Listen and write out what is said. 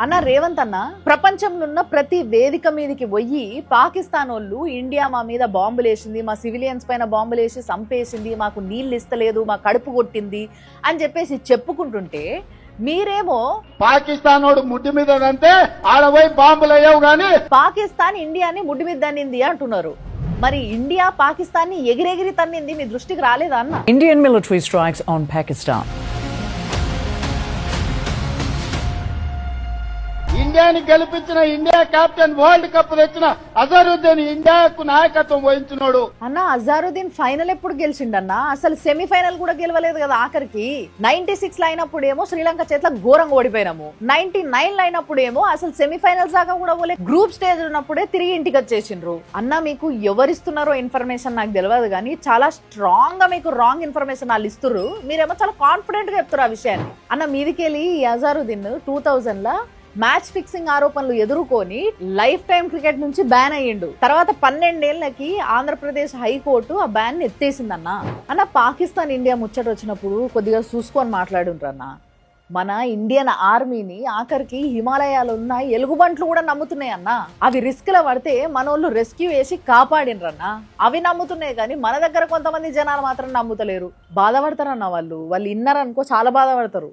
అన్న రేవంత్ అన్న ప్రపంచంలో ఉన్న ప్రతి వేదిక మీదకి పోయి పాకిస్తాన్ వాళ్ళు ఇండియా మా మీద బాంబులు వేసింది, మా సివిలియన్స్ పైన బాంబులు వేసి చంపేసింది, మాకు నీళ్ళు ఇస్తలేదు, మా కడుపు కొట్టింది అని చెప్పేసి చెప్పుకుంటుంటే మీరేమో పాకిస్తాన్ వాడు ముడ్డి మీద అంటే ఆడపోయి బాంబులు అయ్యావు గానీ పాకిస్తాన్ ఇండియాని ముడ్డి మీద తన్నింది అంటున్నారు. మరి ఇండియా పాకిస్తాన్ ని ఎగిరెగిరి తన్నింది మీ దృష్టికి రాలేదా అన్న? Indian military strikes on Pakistan. ఇండియాని గెలిపించిన ఇండియా కెప్టెన్ వరల్డ్ కప్ తెచ్చిన అజరుద్దీన్ ఇండియాకు నాయకత్వం వహించినోడు. అన్న అజారుద్దీన్ ఫైనల్ ఎప్పుడు గెలిచిండన్న? అసలు సెమీఫైనల్ కూడా గెలవలేదు కదా. ఆఖరికి 96 లో అయినప్పుడేమో శ్రీలంక చేతిలో ఘోరంగా ఓడిపోయినాము, 99 లో అయినప్పుడేమో అసలు సెమీఫైనల్స్ దాకా కూడా పోలే, గ్రూప్ స్టేజ్ ఉన్నప్పుడే తిరిగి ఇంటికి వచ్చేసిండ్రు. అన్న మీకు ఎవరిస్తున్నారో ఇన్ఫర్మేషన్ నాకు తెలియదు కానీ చాలా స్ట్రాంగ్ గా మీకు రాంగ్ ఇన్ఫర్మేషన్ వాళ్ళు ఇస్తున్నారు. మీరేమో చాలా కాన్ఫిడెంట్ గా చెప్తారు ఆ విషయాన్ని. అన్న మీదికెళ్ళి ఈ అజారుద్దీన్ 2000 లో మ్యాచ్ ఫిక్సింగ్ ఆరోపణలు ఎదుర్కొని లైఫ్ టైం క్రికెట్ నుంచి బ్యాన్ అయ్యిండు. తర్వాత 12 ఏళ్లకి ఆంధ్రప్రదేశ్ హైకోర్టు ఆ బ్యాన్ ని ఎత్తేసిందన్న. అన్న పాకిస్తాన్ ఇండియా ముచ్చట వచ్చినప్పుడు కొద్దిగా చూసుకొని మాట్లాడుండ్రన్న. మన ఇండియన్ ఆర్మీని ఆఖరికి హిమాలయాలు ఉన్న ఎలుగుబంట్లు కూడా నమ్ముతున్నాయి అన్న. అవి రిస్క్ లో పడితే మనోళ్ళు రెస్క్యూ చేసి కాపాడినరన్న. అవి నమ్ముతున్నాయి కానీ మన దగ్గర కొంతమంది జనాలు మాత్రం నమ్ముతలేరు. బాధపడతారన్న వాళ్ళు ఇన్నారనుకో చాలా బాధపడతారు.